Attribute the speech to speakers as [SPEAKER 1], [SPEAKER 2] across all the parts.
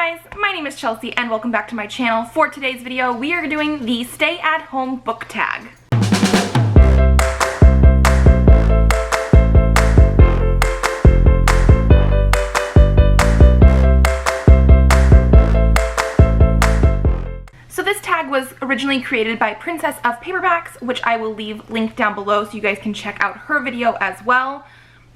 [SPEAKER 1] Hey guys, my name is Chelsea and welcome back to my channel. For today's video, we are doing the stay at home book tag. So this tag was originally created by Princess of Paperbacks, which I will leave linked down below so you guys can check out her video as well.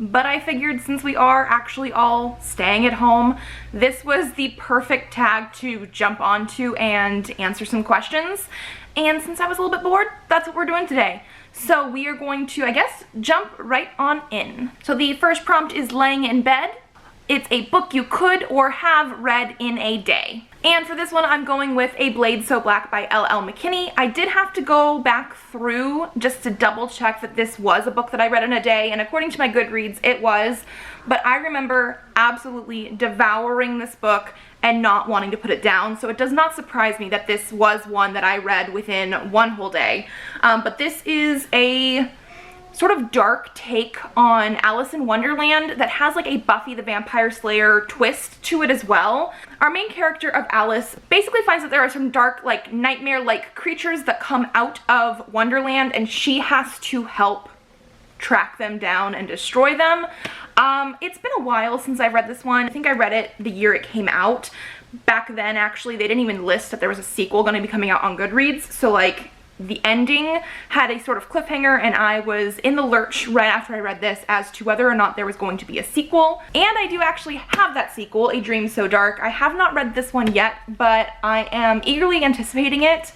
[SPEAKER 1] But I figured since we are actually all staying at home, this was the perfect tag to jump onto and answer some questions. And since I was a little bit bored, that's what we're doing today. So we are going to, I guess, jump right on in. So the first prompt is laying in bed. It's a book you could or have read in a day. And for this one, I'm going with A Blade So Black by L.L. McKinney. I did have to go back through just to double check that this was a book that I read in a day, and according to my Goodreads, it was. But I remember absolutely devouring this book and not wanting to put it down, so it does not surprise me that this was one that I read within one whole day. But this is a sort of dark take on Alice in Wonderland that has like a Buffy the Vampire Slayer twist to it as well. Our main character of Alice basically finds that there are some dark, like nightmare-like creatures that come out of Wonderland, and she has to help track them down and destroy them. It's been a while since I've read this one. I think I read it the year it came out. Back then, actually, they didn't even list that there was a sequel going to be coming out on Goodreads, so like the ending had a sort of cliffhanger, and I was in the lurch right after I read this as to whether or not there was going to be a sequel. And I do actually have that sequel, A Dream So Dark. I have not read this one yet, but I am eagerly anticipating it,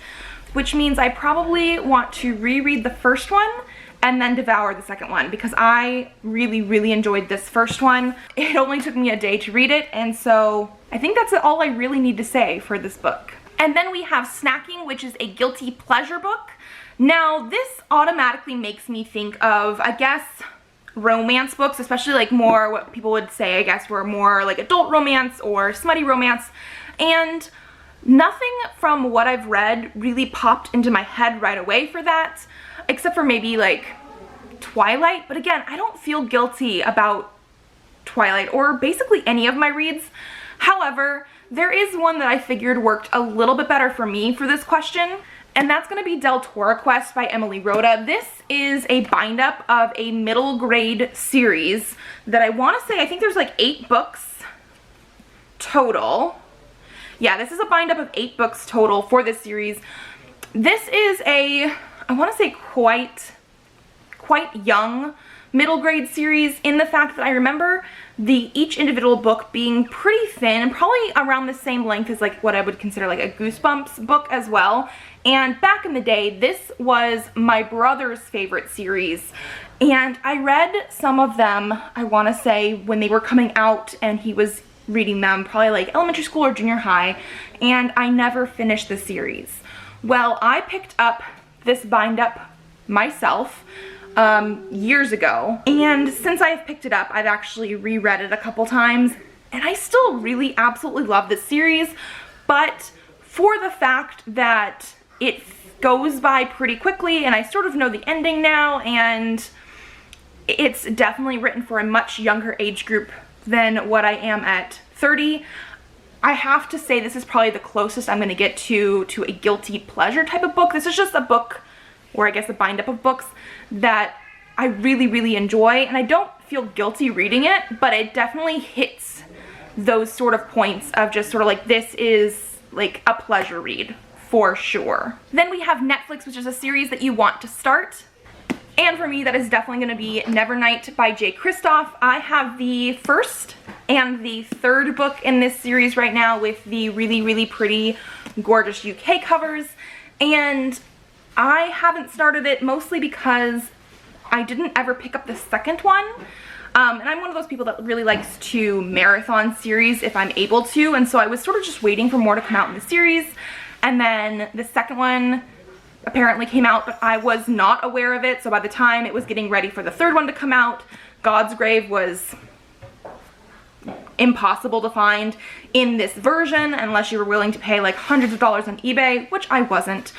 [SPEAKER 1] which means I probably want to reread the first one and then devour the second one, because I really enjoyed this first one. It only took me a day to read it, and so I think that's all I really need to say for this book. And then we have Snacking, which is a guilty pleasure book. Now, this automatically makes me think of, I guess, romance books, especially like more what people would say, I guess, were more like adult romance or smutty romance. And nothing from what I've read really popped into my head right away for that, except for maybe like Twilight. But again, I don't feel guilty about Twilight or basically any of my reads. However, there is one that I figured worked a little bit better for me for this question, and that's going to be Deltora Quest by Emily Rhoda. This is a bind-up of a middle grade series that I want to say, I think there's like 8 books total. Yeah, this is a bind-up of 8 books total for this series. This is a, I want to say quite young middle grade series, in the fact that I remember each individual book being pretty thin and probably around the same length as like what I would consider like a Goosebumps book as well. And back in the day, this was my brother's favorite series, and I read some of them, I want to say, when they were coming out, and he was reading them probably like elementary school or junior high, and I never finished the series. Well, I picked up this bind-up myself years ago, and since I've picked it up, I've actually reread it a couple times, and I still really absolutely love this series. But for the fact that it goes by pretty quickly and I sort of know the ending now, and it's definitely written for a much younger age group than what I am at 30, I have to say this is probably the closest I'm going to get to a guilty pleasure type of book. This is just a book, or I guess a bind-up of books, that I really enjoy, and I don't feel guilty reading it, but it definitely hits those sort of points of just sort of like, this is like a pleasure read for sure. Then we have Netflix, which is a series that you want to start, and for me that is definitely going to be Nevernight by J. Kristoff. I have the first and the third book in this series right now with the really pretty gorgeous UK covers, and I haven't started it mostly because I didn't ever pick up the second one. And I'm one of those people that really likes to marathon series if I'm able to, and so I was sort of just waiting for more to come out in the series. And then the second one apparently came out, but I was not aware of it, so by the time it was getting ready for the third one to come out, God's Grave was impossible to find in this version unless you were willing to pay like hundreds of dollars on eBay, which I wasn't.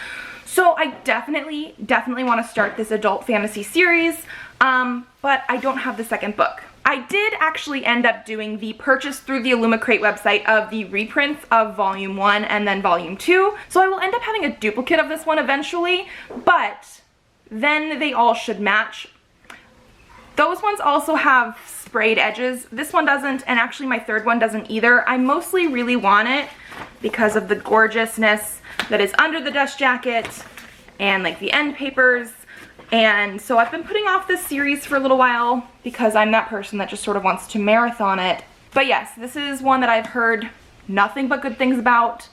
[SPEAKER 1] So I definitely want to start this adult fantasy series, but I don't have the second book. I did actually end up doing the purchase through the Illumicrate website of the reprints of Volume 1 and then Volume 2, so I will end up having a duplicate of this one eventually, but then they all should match. Those ones also have sprayed edges. This one doesn't, and actually my third one doesn't either. I mostly really want it because of the gorgeousness that is under the dust jacket and like the end papers. And so I've been putting off this series for a little while because I'm that person that just sort of wants to marathon it. But yes, this is one that I've heard nothing but good things about,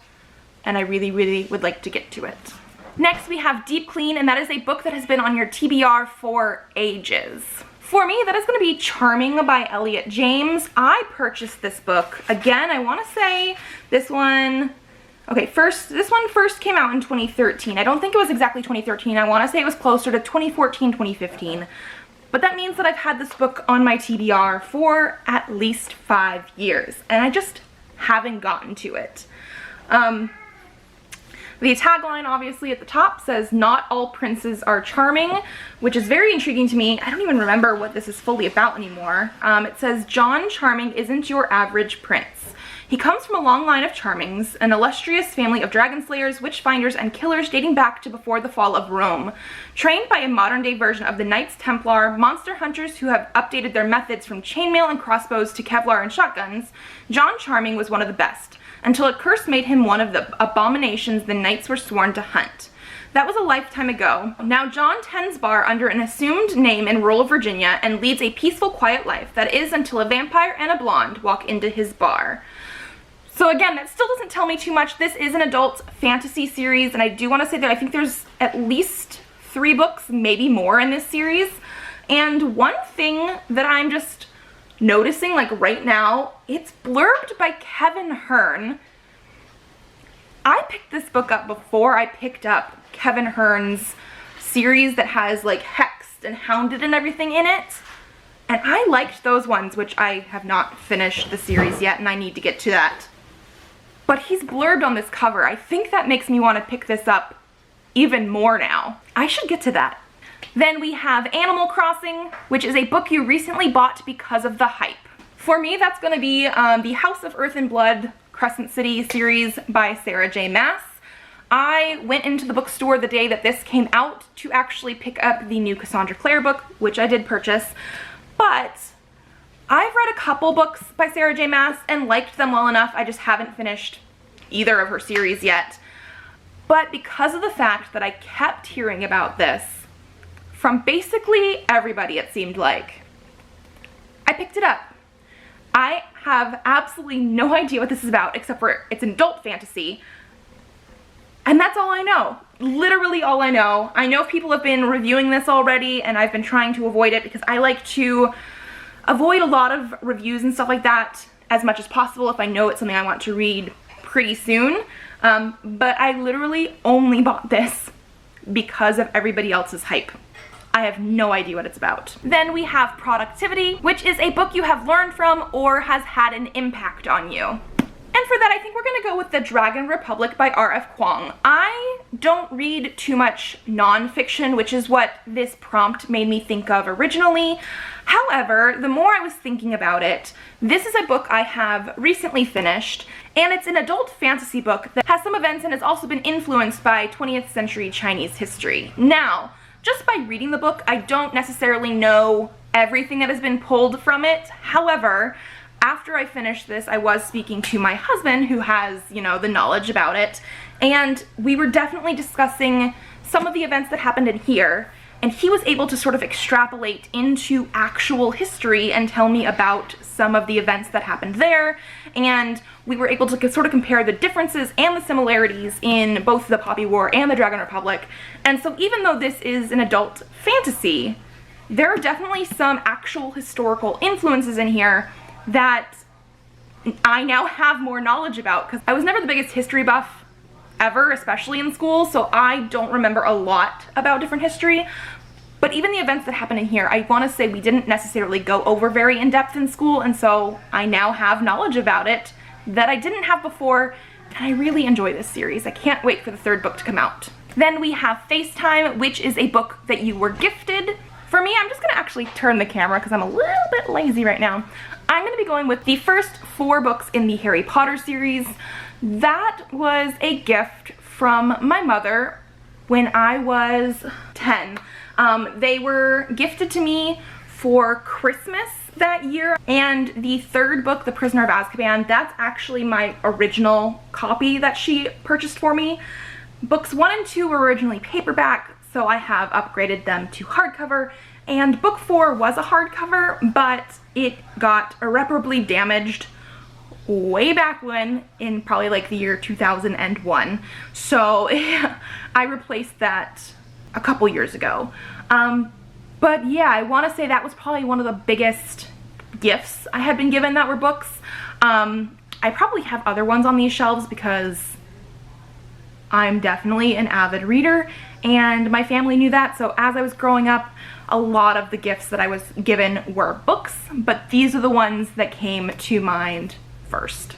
[SPEAKER 1] and I really, really would like to get to it. Next we have Deep Clean, and that is a book that has been on your TBR for ages. For me, that is going to be Charming by Elliot James. I purchased this book. Again, I want to say this one, okay, this one first came out in 2013. I don't think it was exactly 2013. I want to say it was closer to 2014, 2015. But that means that I've had this book on my TBR for at least 5 years, and I just haven't gotten to it. The tagline obviously at the top says, "Not all princes are charming," which is very intriguing to me. I don't even remember what this is fully about anymore. It says, "John Charming isn't your average prince. He comes from a long line of Charmings, an illustrious family of dragon slayers, witch finders, and killers dating back to before the fall of Rome. Trained by a modern-day version of the Knights Templar, monster hunters who have updated their methods from chainmail and crossbows to Kevlar and shotguns, John Charming was one of the best, until a curse made him one of the abominations the knights were sworn to hunt. That was a lifetime ago. Now John tends bar under an assumed name in rural Virginia and leads a peaceful, quiet life. That is until a vampire and a blonde walk into his bar." So again, that still doesn't tell me too much. This is an adult fantasy series, and I do want to say that I think there's at least 3 books, maybe more, in this series. And one thing that I'm just noticing like right now, it's blurbed by Kevin Hearn. I picked this book up before I picked up Kevin Hearn's series that has like Hexed and Hounded and everything in it, and I liked those ones, which I have not finished the series yet, and I need to get to that. But he's blurbed on this cover. I think that makes me want to pick this up even more now. I should get to that. Then we have Animal Crossing, which is a book you recently bought because of the hype. For me, that's going to be the House of Earth and Blood Crescent City series by Sarah J. Maas. I went into the bookstore the day that this came out to actually pick up the new Cassandra Clare book, which I did purchase, but I've read a couple books by Sarah J. Maas and liked them well enough. I just haven't finished either of her series yet. But because of the fact that I kept hearing about this from basically everybody, it seemed like, I picked it up. I have absolutely no idea what this is about, except for it's an adult fantasy, and that's all I know. Literally all I know. I know people have been reviewing this already, and I've been trying to avoid it because I like to avoid a lot of reviews and stuff like that as much as possible if I know it's something I want to read pretty soon. But I literally only bought this because of everybody else's hype. I have no idea what it's about. Then we have Productivity, which is a book you have learned from or has had an impact on you. And for that, I think we're gonna go with The Dragon Republic by R.F. Kuang. I don't read too much nonfiction, which is what this prompt made me think of originally. However, the more I was thinking about it, this is a book I have recently finished, and it's an adult fantasy book that has some events and has also been influenced by 20th century Chinese history. Now, just by reading the book, I don't necessarily know everything that has been pulled from it. However, after I finished this, I was speaking to my husband, who has, you know, the knowledge about it, and we were definitely discussing some of the events that happened in here, and he was able to sort of extrapolate into actual history and tell me about some of the events that happened there, and we were able to sort of compare the differences and the similarities in both the Poppy War and the Dragon Republic. And so even though this is an adult fantasy, there are definitely some actual historical influences in here that I now have more knowledge about, because I was never the biggest history buff ever, especially in school, so I don't remember a lot about different history. But even the events that happen in here, I want to say we didn't necessarily go over very in depth in school, and so I now have knowledge about it that I didn't have before, and I really enjoy this series. I can't wait for the 3rd book to come out. Then we have Facetime, which is a book that you were gifted For me, I'm just gonna actually turn the camera because I'm a little bit lazy right now. I'm gonna be going with the first 4 books in the Harry Potter series. That was a gift from my mother when I was 10. They were gifted to me for Christmas that year, and the 3rd book, The Prisoner of Azkaban, that's actually my original copy that she purchased for me. Books 1 and 2 were originally paperback, so I have upgraded them to hardcover, and book 4 was a hardcover, but it got irreparably damaged way back when, in probably like the year 2001. So I replaced that a couple years ago. But yeah, I want to say that was probably one of the biggest gifts I had been given that were books. I probably have other ones on these shelves because I'm definitely an avid reader, and my family knew that. So as I was growing up, a lot of the gifts that I was given were books, but these are the ones that came to mind first.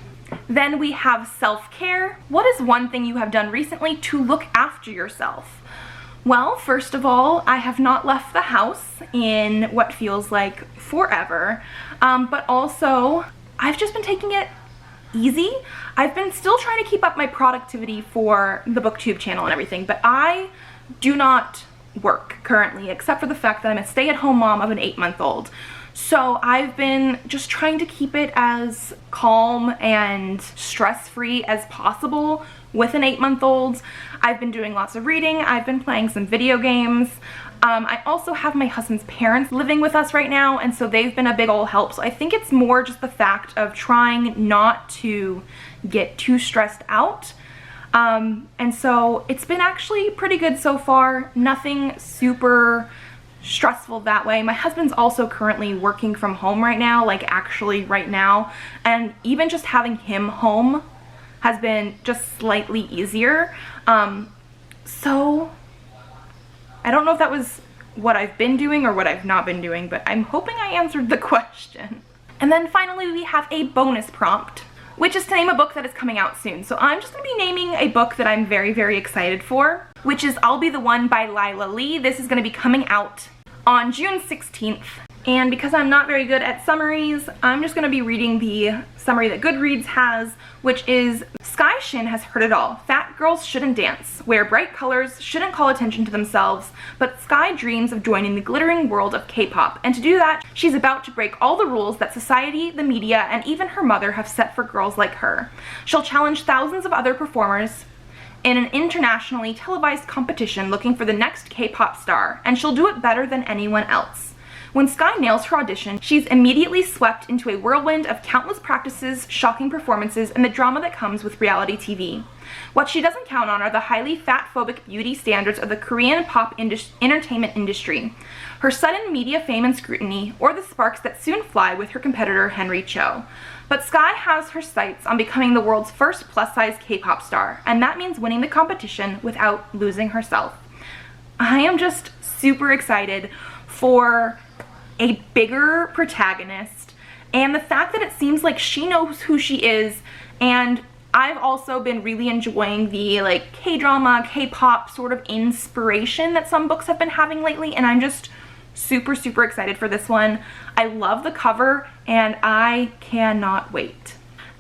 [SPEAKER 1] Then we have self-care. What is one thing you have done recently to look after yourself? Well, first of all, I have not left the house in what feels like forever, but also I've just been taking it easy. I've been still trying to keep up my productivity for the BookTube channel and everything, but I do not work currently, except for the fact that I'm a stay-at-home mom of an 8-month-old. So I've been just trying to keep it as calm and stress-free as possible with an 8-month-old. I've been doing lots of reading. I've been playing some video games. I also have my husband's parents living with us right now, and so they've been a big ol' help. So I think it's more just the fact of trying not to get too stressed out. And so it's been actually pretty good so far. Nothing super stressful that way. My husband's also currently working from home right now, like actually right now, and even just having him home has been just slightly easier. So I don't know if that was what I've been doing or what I've not been doing, but I'm hoping I answered the question. And then finally we have a bonus prompt, which is to name a book that is coming out soon. So I'm just gonna be naming a book that I'm very, very excited for, which is I'll Be the One by Lila Lee. This is gonna be coming out on June 16th. And because I'm not very good at summaries, I'm just gonna be reading the summary that Goodreads has, which is Sky Shin has heard it all. Fat girls shouldn't dance, wear bright colors, shouldn't call attention to themselves, but Sky dreams of joining the glittering world of K-pop. And to do that, she's about to break all the rules that society, the media, and even her mother have set for girls like her. She'll challenge thousands of other performers in an internationally televised competition looking for the next K-pop star, and she'll do it better than anyone else. When Sky nails her audition, she's immediately swept into a whirlwind of countless practices, shocking performances, and the drama that comes with reality TV. What she doesn't count on are the highly fat-phobic beauty standards of the Korean pop entertainment industry, her sudden media fame and scrutiny, or the sparks that soon fly with her competitor Henry Cho. But Sky has her sights on becoming the world's first plus-size K-pop star, and that means winning the competition without losing herself. I am just super excited for a bigger protagonist, and the fact that it seems like she knows who she is. And I've also been really enjoying the like K-drama, K-pop sort of inspiration that some books have been having lately, and I'm just super, super excited for this one. I love the cover and I cannot wait.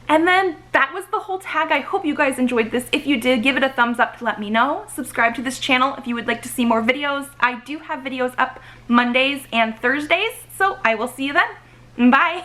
[SPEAKER 1] And then that was the whole tag. I hope you guys enjoyed this. If you did, give it a thumbs up to let me know. Subscribe to this channel if you would like to see more videos. I do have videos up Mondays and Thursdays, so I will see you then. Bye!